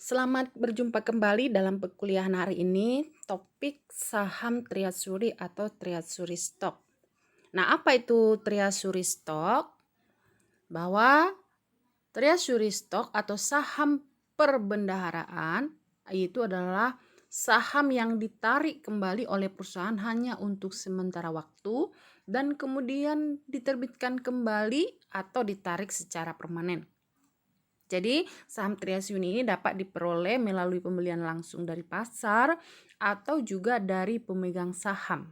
Selamat berjumpa kembali dalam perkuliahan hari ini, topik saham Triasuri atau Triasuri Stock. Nah, apa itu Triasuri Stock? Bahwa Triasuri Stock atau saham perbendaharaan itu adalah saham yang ditarik kembali oleh perusahaan hanya untuk sementara waktu dan kemudian diterbitkan kembali atau ditarik secara permanen. Jadi saham Triasuri ini dapat diperoleh melalui pembelian langsung dari pasar atau juga dari pemegang saham.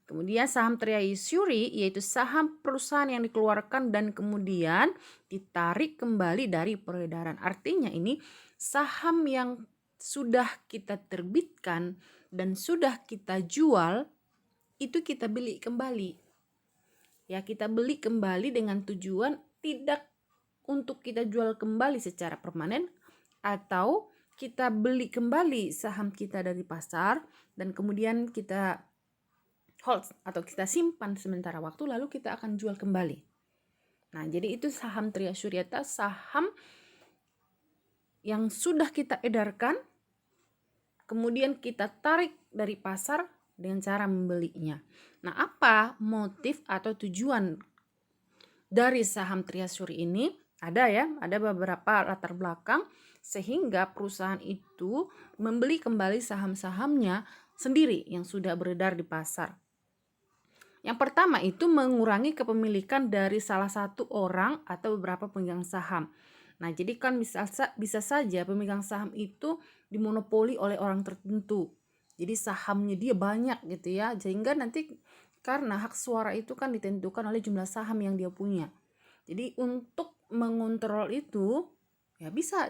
Kemudian saham Triasuri yaitu saham perusahaan yang dikeluarkan dan kemudian ditarik kembali dari peredaran. Artinya ini saham yang sudah kita terbitkan dan sudah kita jual itu kita beli kembali. Ya, kita beli kembali dengan tujuan tidak untuk kita jual kembali secara permanen atau kita beli kembali saham kita dari pasar dan kemudian kita hold atau kita simpan sementara waktu lalu kita akan jual kembali. Nah, jadi itu saham Triasuri atau saham yang sudah kita edarkan kemudian kita tarik dari pasar dengan cara membelinya. Nah, apa motif atau tujuan dari saham Triasuri ini? Ada beberapa latar belakang sehingga perusahaan itu membeli kembali saham-sahamnya sendiri yang sudah beredar di pasar. Yang pertama itu mengurangi kepemilikan dari salah satu orang atau beberapa pemegang saham. Nah, jadi kan bisa saja pemegang saham itu dimonopoli oleh orang tertentu. Jadi sahamnya dia banyak gitu ya, sehingga nanti karena hak suara itu kan ditentukan oleh jumlah saham yang dia punya. Jadi untuk mengontrol itu ya bisa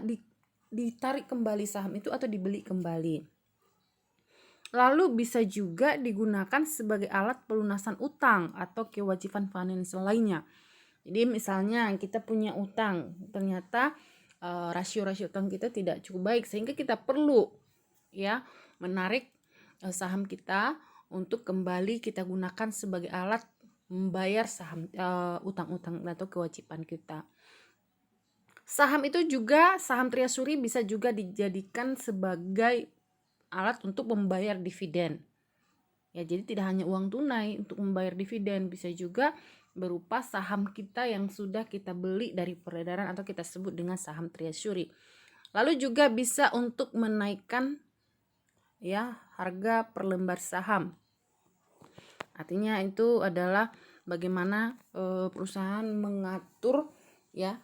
ditarik kembali saham itu atau dibeli kembali. Lalu bisa juga digunakan sebagai alat pelunasan utang atau kewajiban finansial lainnya. Jadi misalnya kita punya utang, ternyata rasio-rasio utang kita tidak cukup baik sehingga kita perlu ya menarik saham kita untuk kembali kita gunakan sebagai alat membayar saham utang-utang atau kewajiban kita. Saham itu juga, saham Triasuri bisa juga dijadikan sebagai alat untuk membayar dividen. Ya, jadi tidak hanya uang tunai untuk membayar dividen, bisa juga berupa saham kita yang sudah kita beli dari peredaran atau kita sebut dengan saham Triasuri. Lalu juga bisa untuk menaikkan ya harga per lembar saham. Artinya itu adalah bagaimana perusahaan mengatur ya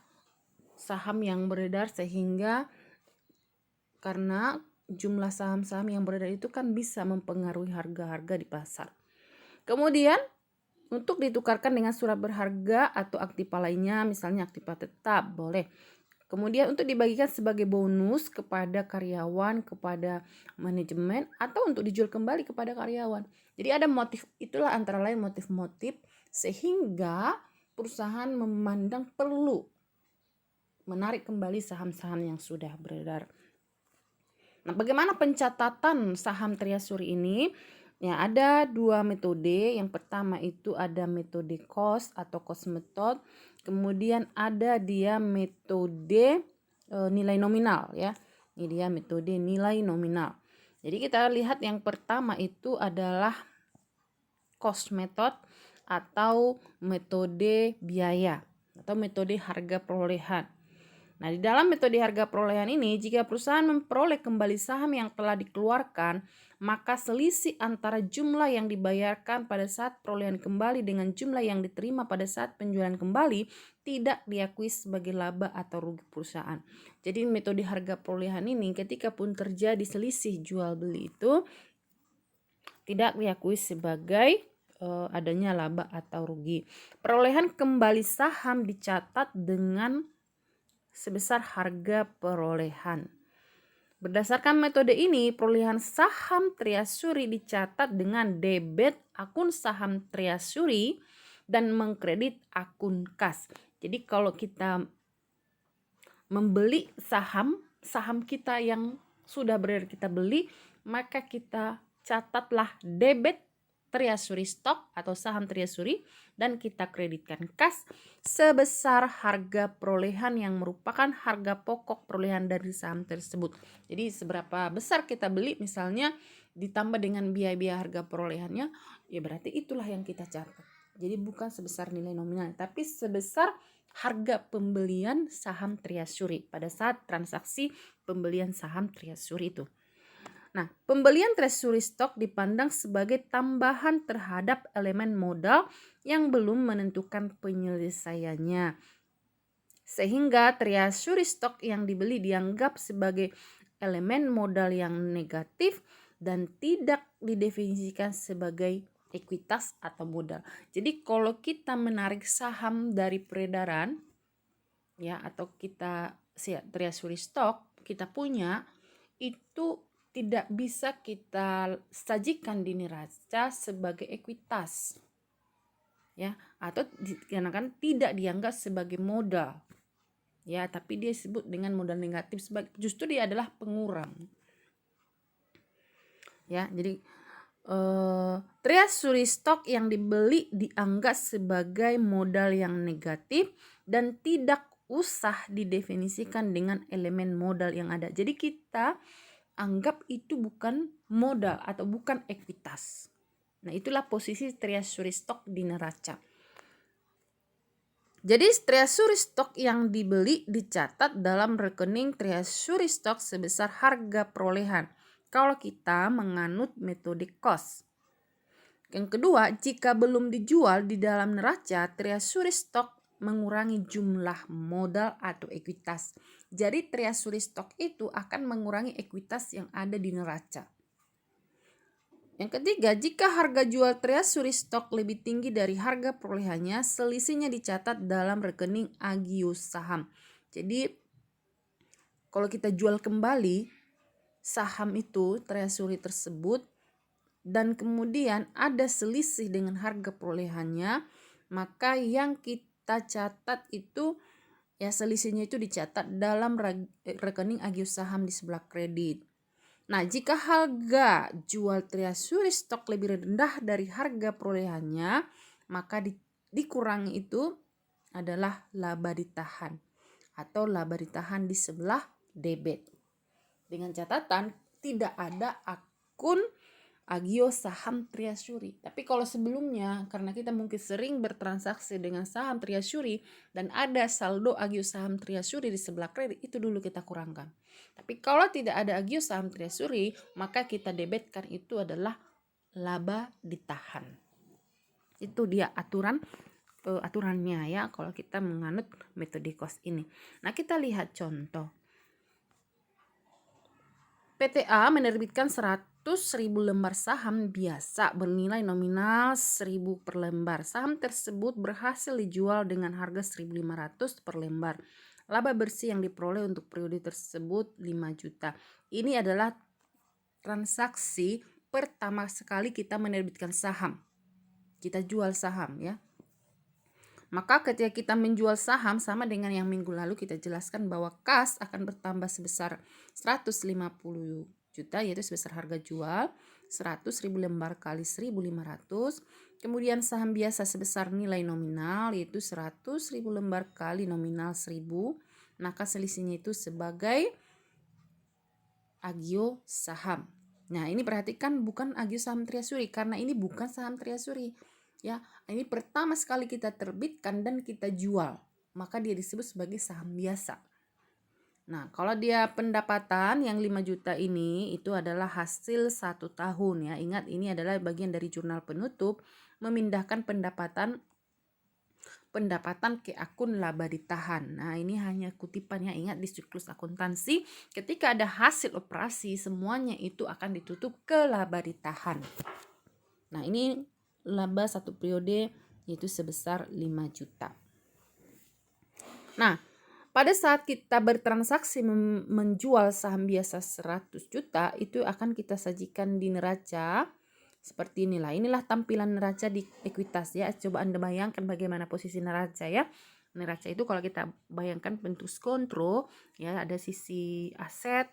saham yang beredar sehingga karena jumlah saham-saham yang beredar itu kan bisa mempengaruhi harga-harga di pasar. Kemudian untuk ditukarkan dengan surat berharga atau aktiva lainnya, misalnya aktiva tetap boleh. Kemudian untuk dibagikan sebagai bonus kepada karyawan, kepada manajemen, atau untuk dijual kembali kepada karyawan. Jadi ada motif, itulah antara lain motif-motif sehingga perusahaan memandang perlu menarik kembali saham-saham yang sudah beredar. Nah, bagaimana pencatatan saham Triasuri ini? Ya, ada dua metode. Yang pertama itu ada metode cost atau cost method. Kemudian ada dia metode nilai nominal ya. Ini dia metode nilai nominal. Jadi kita lihat yang pertama itu adalah cost method atau metode biaya atau metode harga perolehan. Nah, di dalam metode harga perolehan ini, jika perusahaan memperoleh kembali saham yang telah dikeluarkan, maka selisih antara jumlah yang dibayarkan pada saat perolehan kembali dengan jumlah yang diterima pada saat penjualan kembali tidak diakui sebagai laba atau rugi perusahaan. Jadi metode harga perolehan ini ketika pun terjadi selisih jual beli itu tidak diakui sebagai adanya laba atau rugi. Perolehan kembali saham dicatat dengan sebesar harga perolehan. Berdasarkan metode ini, perolehan saham Triasuri dicatat dengan debit akun saham Triasuri dan mengkredit akun kas. Jadi kalau kita membeli saham kita yang sudah beredar kita beli, maka kita catatlah debit treasury stock atau saham treasury dan kita kreditkan kas sebesar harga perolehan yang merupakan harga pokok perolehan dari saham tersebut. Jadi seberapa besar kita beli misalnya ditambah dengan biaya-biaya harga perolehannya, ya berarti itulah yang kita catat. Jadi bukan sebesar nilai nominal, tapi sebesar harga pembelian saham treasury pada saat transaksi pembelian saham treasury itu. Nah, pembelian treasury stock dipandang sebagai tambahan terhadap elemen modal yang belum menentukan penyelesaiannya. Sehingga treasury stock yang dibeli dianggap sebagai elemen modal yang negatif dan tidak didefinisikan sebagai ekuitas atau modal. Jadi kalau kita menarik saham dari peredaran ya atau kita treasury stock kita punya itu tidak bisa kita sajikan di neraca sebagai ekuitas ya atau dikarenakan tidak dianggap sebagai modal ya, tapi dia disebut dengan modal negatif justru dia adalah pengurang ya. Jadi treasury stock yang dibeli dianggap sebagai modal yang negatif dan tidak usah didefinisikan dengan elemen modal yang ada. Jadi kita anggap itu bukan modal atau bukan ekuitas. Nah, itulah posisi treasury stock di neraca. Jadi treasury stock yang dibeli dicatat dalam rekening treasury stock sebesar harga perolehan kalau kita menganut metode cost. Yang kedua, jika belum dijual di dalam neraca, treasury stock mengurangi jumlah modal atau ekuitas. Jadi treasury stock itu akan mengurangi ekuitas yang ada di neraca. Yang ketiga, jika harga jual treasury stock lebih tinggi dari harga perolehannya, selisihnya dicatat dalam rekening agio saham. Jadi kalau kita jual kembali saham itu, treasury tersebut, dan kemudian ada selisih dengan harga perolehannya, maka yang kita catat itu ya selisihnya itu dicatat dalam rekening agio saham di sebelah kredit. Nah, jika harga jual treasury stock lebih rendah dari harga perolehannya, maka dikurangi itu adalah laba ditahan atau laba ditahan di sebelah debit. Dengan catatan tidak ada akun agio saham treasury. Tapi kalau sebelumnya karena kita mungkin sering bertransaksi dengan saham treasury dan ada saldo agio saham treasury di sebelah kredit, itu dulu kita kurangkan. Tapi kalau tidak ada agio saham treasury, maka kita debitkan itu adalah laba ditahan. Itu dia aturannya ya kalau kita menganut metode cost ini. Nah, kita lihat contoh. PTA menerbitkan 100.000 lembar saham biasa bernilai nominal 1.000 per lembar. Saham tersebut berhasil dijual dengan harga 1.500 per lembar. Laba bersih yang diperoleh untuk periode tersebut 5 juta. Ini adalah transaksi pertama sekali kita menerbitkan saham. Kita jual saham ya. Maka ketika kita menjual saham sama dengan yang minggu lalu kita jelaskan bahwa kas akan bertambah sebesar 150 juta yaitu sebesar harga jual 100.000 lembar kali 1.500. Kemudian saham biasa sebesar nilai nominal yaitu 100.000 lembar kali nominal 1.000. Maka selisihnya itu sebagai agio saham. Nah, ini perhatikan bukan agio saham treasury karena ini bukan saham treasury. Ya, ini pertama sekali kita terbitkan dan kita jual, maka dia disebut sebagai saham biasa. Nah, kalau dia pendapatan yang 5 juta ini itu adalah hasil 1 tahun ya. Ingat ini adalah bagian dari jurnal penutup memindahkan pendapatan ke akun laba ditahan. Nah, ini hanya kutipannya. Ingat di siklus akuntansi ketika ada hasil operasi semuanya itu akan ditutup ke laba ditahan. Nah, ini laba 1 periode yaitu sebesar 5 juta. Nah, pada saat kita bertransaksi menjual saham biasa 100 juta itu akan kita sajikan di neraca seperti inilah. Inilah tampilan neraca di ekuitas ya. Coba Anda bayangkan bagaimana posisi neraca ya. Neraca itu kalau kita bayangkan bentuk kontrol ya, ada sisi aset,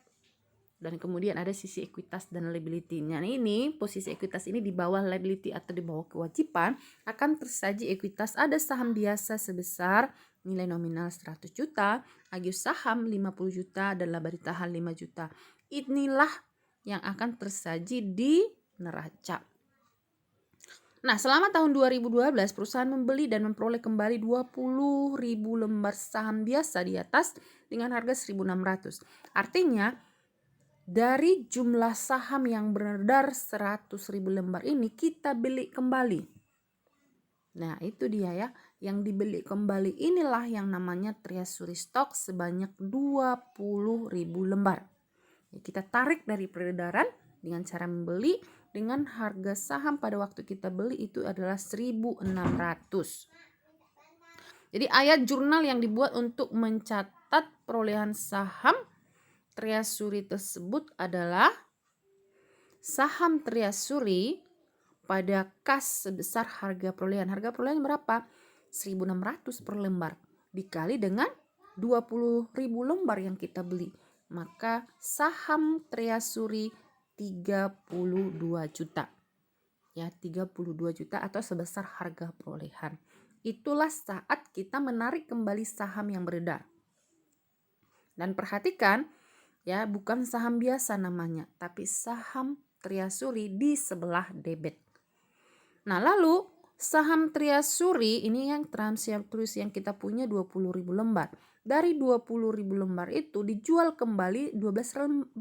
dan kemudian ada sisi ekuitas dan liability. Nah, ini posisi ekuitas ini di bawah liability atau di bawah kewajiban akan tersaji ekuitas ada saham biasa sebesar nilai nominal 100 juta, agios saham 50 juta, dan laba ditahan 5 juta. Inilah yang akan tersaji di neraca. Nah, selama tahun 2012 perusahaan membeli dan memperoleh kembali 20.000 lembar saham biasa di atas dengan harga 1.600. Artinya dari jumlah saham yang beredar 100.000 lembar ini kita beli kembali. Nah, itu dia ya, yang dibeli kembali inilah yang namanya treasury stock sebanyak 20.000 lembar. Ya, kita tarik dari peredaran dengan cara membeli dengan harga saham pada waktu kita beli itu adalah 1.600. Jadi ayat jurnal yang dibuat untuk mencatat perolehan saham treasury tersebut adalah saham treasury pada kas sebesar harga perolehan. Harga perolehan berapa? 1.600 per lembar dikali dengan 20.000 lembar yang kita beli. Maka saham treasury 32 juta. Ya, 32 juta atau sebesar harga perolehan. Itulah saat kita menarik kembali saham yang beredar. Dan perhatikan ya, bukan saham biasa namanya, tapi saham treasury di sebelah debit. Nah, lalu saham treasury ini yang terus yang kita punya 20.000 lembar. Dari 20.000 lembar itu dijual kembali 12.000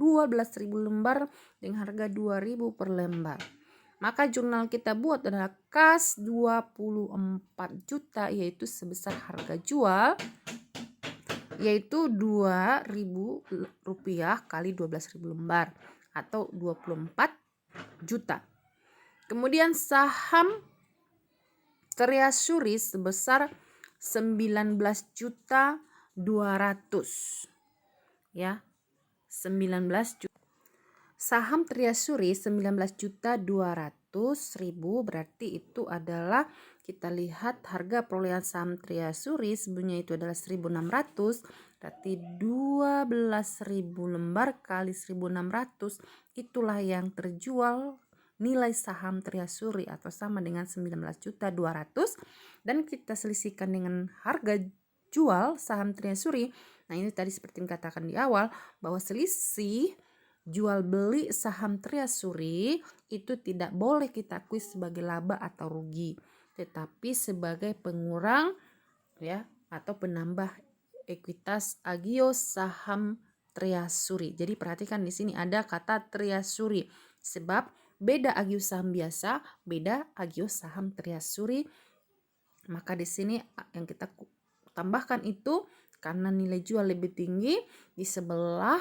lembar dengan harga 2.000 per lembar. Maka jurnal kita buat adalah kas 24 juta yaitu sebesar harga jual yaitu Rp2.000 kali 12.000 lembar atau 24 juta. Kemudian saham treasury sebesar 19.200.000 ya. 19 juta. Saham treasury 19.200.000 berarti itu adalah kita lihat harga perolehan saham treasury sebelumnya itu adalah 1.600, berarti 12.000 lembar kali 1.600 itulah yang terjual nilai saham treasury atau sama dengan 19.200.000 dan kita selisihkan dengan harga jual saham treasury. Nah, ini tadi seperti yang katakan di awal bahwa selisih jual beli saham treasury itu tidak boleh kita akui sebagai laba atau rugi, tetapi sebagai pengurang ya atau penambah ekuitas agios saham treasury. Jadi perhatikan di sini ada kata treasury sebab beda agios saham biasa, beda agios saham treasury. Maka di sini yang kita tambahkan itu karena nilai jual lebih tinggi di sebelah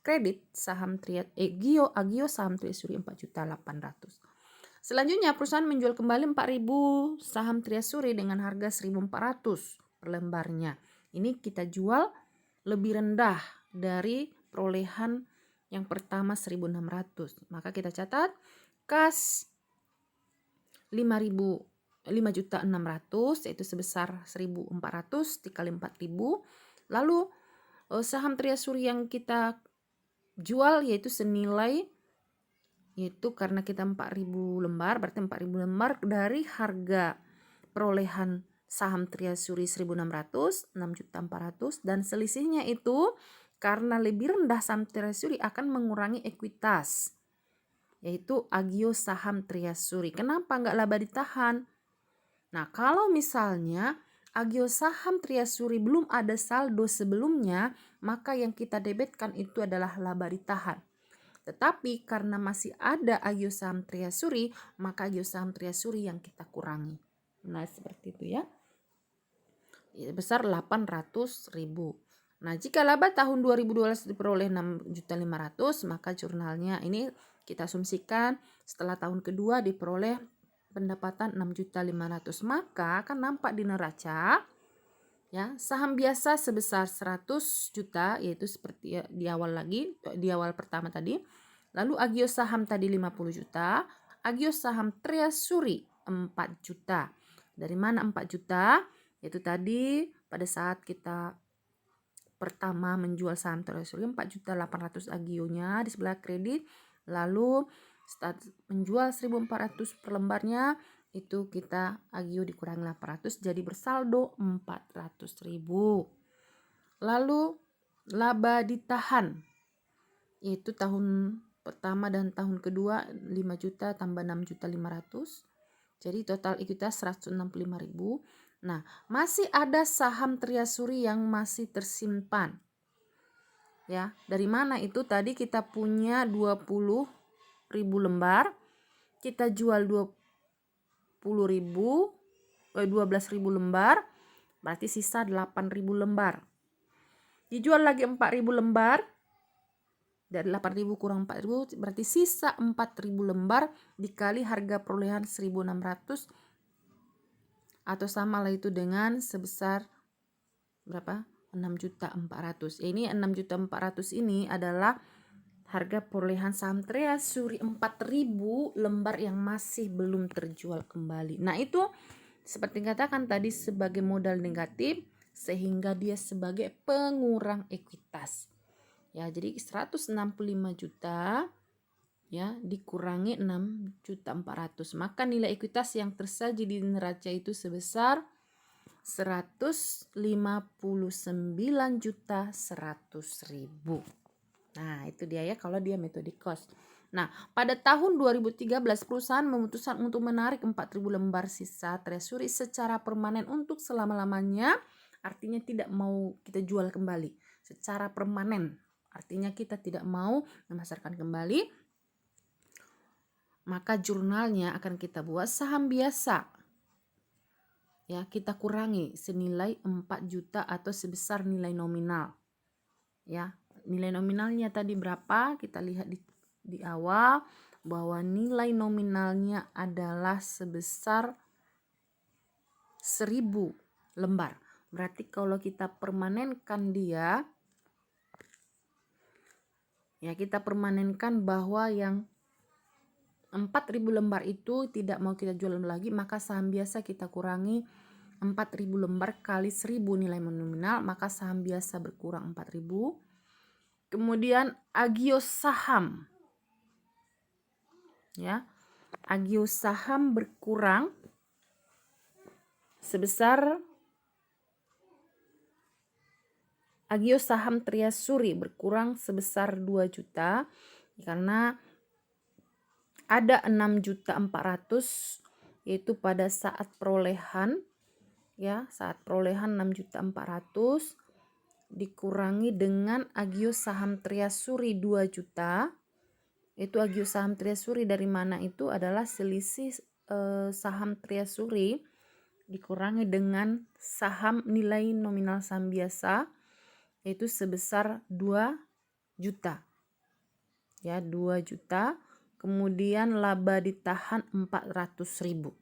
kredit saham agios saham treasury 4.800.000. Selanjutnya perusahaan menjual kembali 4.000 saham treasury dengan harga 1.400 per lembarnya. Ini kita jual lebih rendah dari perolehan yang pertama 1.600. Maka kita catat kas 5.600 yaitu sebesar 1.400 dikali 4.000. Lalu saham treasury yang kita jual yaitu senilai yaitu karena kita 4.000 lembar berarti 4.000 lembar dari harga perolehan saham treasury 1.600 6.400.000 dan selisihnya itu karena lebih rendah saham treasury akan mengurangi ekuitas yaitu agios saham treasury. Kenapa nggak laba ditahan? Nah, kalau misalnya agios saham treasury belum ada saldo sebelumnya, maka yang kita debitkan itu adalah laba ditahan. Tetapi karena masih ada agios saham treasury, maka agios saham treasury yang kita kurangi. Nah, seperti itu ya. Besar 800.000. Nah, jika laba tahun 2012 diperoleh 6.500.000, maka jurnalnya ini kita asumsikan setelah tahun kedua diperoleh pendapatan 6.500.000, maka akan nampak di neraca ya saham biasa sebesar 100 juta yaitu seperti di awal pertama tadi. Lalu agios saham tadi 50 juta, agios saham treasury 4 juta. Dari mana 4 juta? Yaitu tadi pada saat kita pertama menjual saham treasury 4.800.000 agionya di sebelah kredit, lalu start menjual 1.400 per lembarnya, itu kita agio dikurangi 800 jadi bersaldo 400.000. Lalu laba ditahan, yaitu tahun pertama dan tahun kedua 5 juta tambah 6.500.000, jadi total ekuitas 165.000. Nah, masih ada saham treasury yang masih tersimpan. Ya, dari mana itu? Tadi kita punya 20.000 lembar, kita jual 12.000 lembar, berarti sisa 8.000 lembar. Dijual lagi 4.000 lembar, dari 8.000 kurang 4.000 berarti sisa 4.000 lembar dikali harga perolehan 1.600, atau sama lah itu dengan sebesar berapa? 6.400.000. Ini 6.400.000 ini adalah harga perolehan saham treasury 4.000 lembar yang masih belum terjual kembali. Nah, itu seperti katakan tadi sebagai modal negatif, sehingga dia sebagai pengurang ekuitas. Ya, jadi 165 juta ya dikurangi 6.400.000, maka nilai ekuitas yang tersaji di neraca itu sebesar 159.100.000. Nah, itu dia ya kalau dia metode cost. Nah, pada tahun 2013 perusahaan memutuskan untuk menarik 4.000 lembar sisa treasury secara permanen untuk selama-lamanya. Artinya tidak mau kita jual kembali secara permanen. Artinya kita tidak mau memasarkan kembali. Maka jurnalnya akan kita buat saham biasa. Ya, kita kurangi senilai 4 juta atau sebesar nilai nominal. Ya, nilai nominalnya tadi berapa? Kita lihat di awal bahwa nilai nominalnya adalah sebesar 1.000 lembar. Berarti kalau kita permanenkan dia, ya kita permanenkan bahwa yang 4.000 lembar itu tidak mau kita jual lagi, maka saham biasa kita kurangi 4.000 lembar kali 1.000 nilai nominal, maka saham biasa berkurang 4.000. Kemudian agio saham. Ya. Agio saham berkurang sebesar agio saham treasury berkurang sebesar 2 juta karena ada 6.400.000 yaitu pada saat perolehan, ya, saat perolehan 6.400.000 dikurangi dengan agio saham treasury 2 juta. Itu agio saham treasury dari mana? Itu adalah selisih saham treasury dikurangi dengan saham nilai nominal saham biasa, yaitu sebesar 2 juta. Ya, 2 juta. Kemudian laba ditahan 400.000.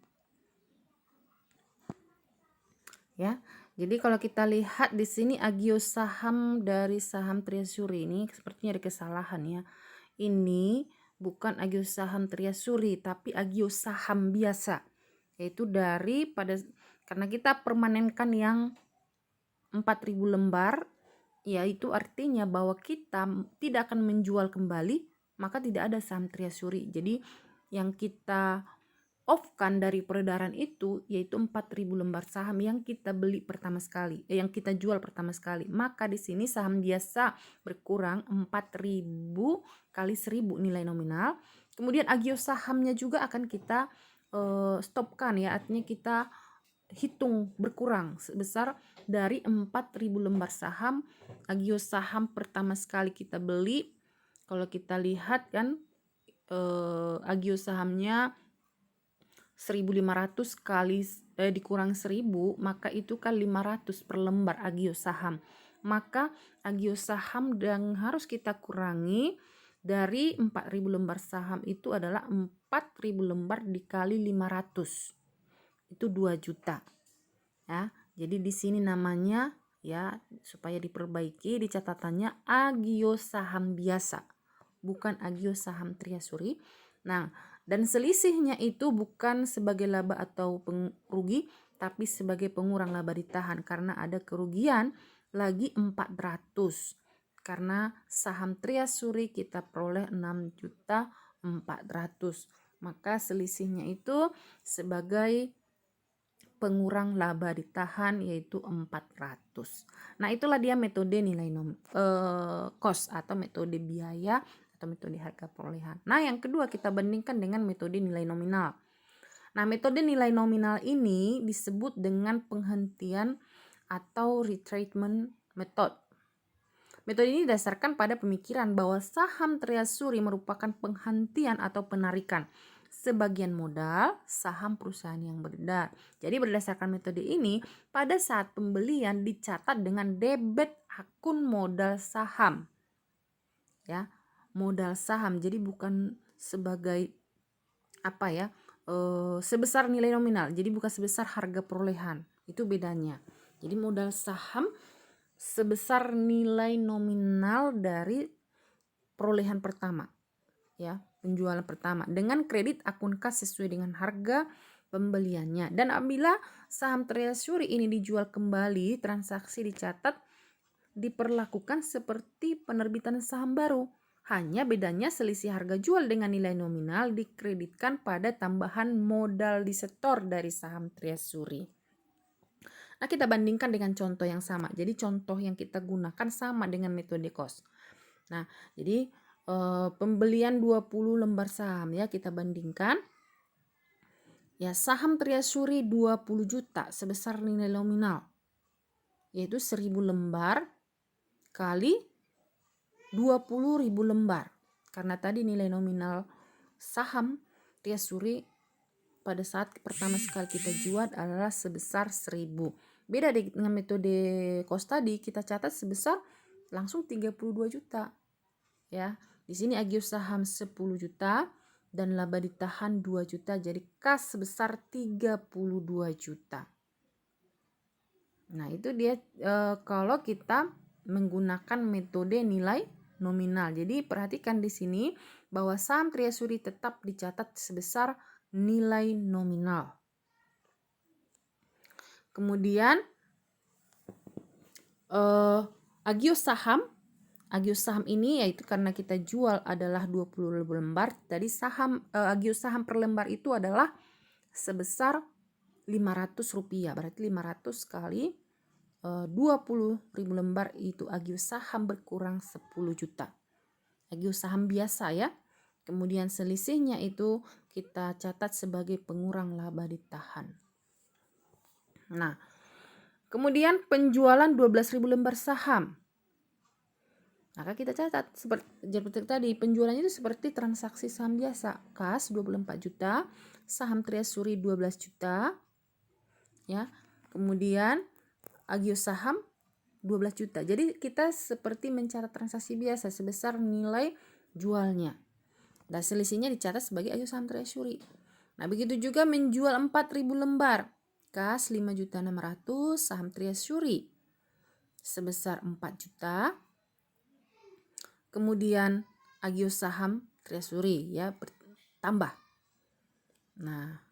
Ya. Jadi kalau kita lihat di sini agio saham dari saham treasury ini sepertinya ada kesalahan ya. Ini bukan agio saham treasury tapi agio saham biasa. Yaitu karena kita permanenkan yang 4.000 lembar, yaitu artinya bahwa kita tidak akan menjual kembali, maka tidak ada saham treasury. Jadi yang kita off-kan dari peredaran itu yaitu 4.000 lembar saham yang kita beli pertama sekali, yang kita jual pertama sekali. Maka di sini saham biasa berkurang 4.000 kali 1.000 nilai nominal. Kemudian agio sahamnya juga akan kita stopkan ya, artinya kita hitung berkurang sebesar dari 4.000 lembar saham. Agio saham pertama sekali kita beli, kalau kita lihat kan agio sahamnya 1.500 kali dikurang 1.000, maka itu kan 500 per lembar agio saham. Maka agio saham yang harus kita kurangi dari 4.000 lembar saham itu adalah 4.000 lembar dikali 500. Itu 2 juta. Ya, jadi di sini namanya ya supaya diperbaiki di catatannya agio saham biasa, bukan agio saham treasury. Nah, dan selisihnya itu bukan sebagai laba atau rugi, tapi sebagai pengurang laba ditahan karena ada kerugian lagi 400. Karena saham Triasuri kita peroleh 6.400.000. Maka selisihnya itu sebagai pengurang laba ditahan yaitu 400. Nah, itulah dia metode nilai cost atau metode biaya atau metode harga perolehan. Nah, yang kedua kita bandingkan dengan metode nilai nominal. Nah, metode nilai nominal ini disebut dengan penghentian atau retracement method. Metode ini didasarkan pada pemikiran bahwa saham Triasuri merupakan penghentian atau penarikan sebagian modal saham perusahaan yang beredar. Jadi berdasarkan metode ini, pada saat pembelian dicatat dengan debit akun modal saham. Ya, modal saham. Jadi bukan sebagai sebesar nilai nominal. Jadi bukan sebesar harga perolehan. Itu bedanya. Jadi modal saham sebesar nilai nominal dari perolehan pertama, ya, penjualan pertama dengan kredit akun kas sesuai dengan harga pembeliannya. Dan apabila saham Triasuri ini dijual kembali, transaksi dicatat diperlakukan seperti penerbitan saham baru. Hanya bedanya selisih harga jual dengan nilai nominal dikreditkan pada tambahan modal disetor dari saham Triasuri. Nah, kita bandingkan dengan contoh yang sama. Jadi contoh yang kita gunakan sama dengan metode cost. Nah, jadi pembelian 20 lembar saham ya, kita bandingkan. Ya, saham Triasuri 20 juta sebesar nilai nominal, yaitu 1000 lembar kali 20.000 lembar. Karena tadi nilai nominal saham Triasuri pada saat pertama sekali kita jual adalah sebesar 1000. Beda dengan metode cost tadi, kita catat sebesar langsung 32 juta. Ya, di sini agios saham 10 juta dan laba ditahan 2 juta, jadi kas sebesar 32 juta. Nah, itu dia kalau kita menggunakan metode nilai nominal. Jadi perhatikan di sini bahwa saham Triasuri tetap dicatat sebesar nilai nominal. Kemudian agios saham ini yaitu karena kita jual adalah 20.000 lembar. Tadi agios saham per lembar itu adalah sebesar Rp500. Berarti 500 kali 20.000 lembar itu agios saham berkurang 10 juta. Agios saham biasa ya. Kemudian selisihnya itu kita catat sebagai pengurang laba ditahan. Nah, kemudian penjualan 12.000 lembar saham. Maka kita catat seperti tadi, penjualannya itu seperti transaksi saham biasa. Kas 24 juta, saham Triasuri 12 juta. Ya. Kemudian agios saham 12 juta. Jadi kita seperti mencatat transaksi biasa sebesar nilai jualnya. Dan selisihnya dicatat sebagai agios saham Triasuri. Nah, begitu juga menjual 4.000 lembar. Kas 5.600.000, saham Triasuri sebesar 4 juta. Kemudian agios saham Triasuri ya bertambah. Nah,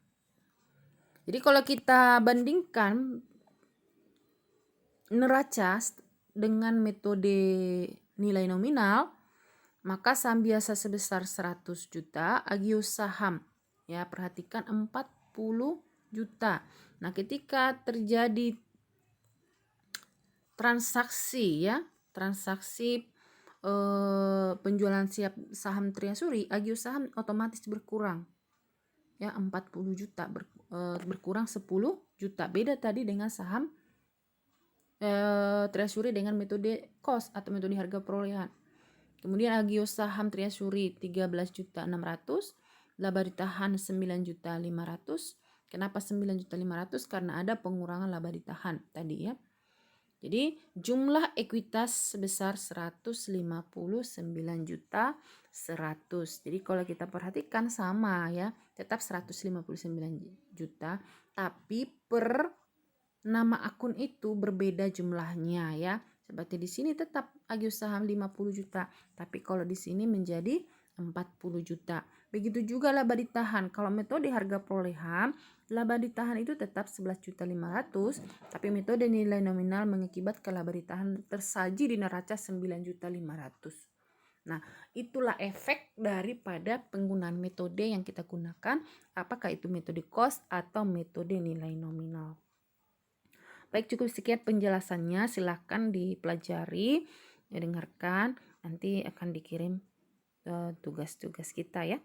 jadi kalau kita bandingkan neraca dengan metode nilai nominal, maka saham biasa sebesar 100 juta, agios saham ya perhatikan 40 juta. Nah, ketika terjadi transaksi penjualan siap saham Triasuri, agios saham otomatis berkurang. Ya, 40 juta berkurang 10 juta. Beda tadi dengan saham Triasuri dengan metode cost atau metode harga perolehan. Kemudian agios saham Triasuri 13.600.000, laba ditahan 9.500.000. Kenapa 9.500.000? Karena ada pengurangan laba ditahan tadi ya. Jadi jumlah ekuitas sebesar 159.100.000. Jadi kalau kita perhatikan sama ya, tetap 159 juta, tapi per nama akun itu berbeda jumlahnya ya. Seperti di sini tetap agios saham 50 juta, tapi kalau di sini menjadi 40 juta. Begitu juga laba ditahan. Kalau metode harga perolehan, laba ditahan itu tetap 11.500.000, tapi metode nilai nominal mengakibatkan laba ditahan tersaji di neraca 9.500.000. Nah, itulah efek daripada penggunaan metode yang kita gunakan, apakah itu metode cost atau metode nilai nominal. Baik, cukup sekian penjelasannya, silahkan dipelajari, dengarkan, nanti akan dikirim tugas-tugas kita ya.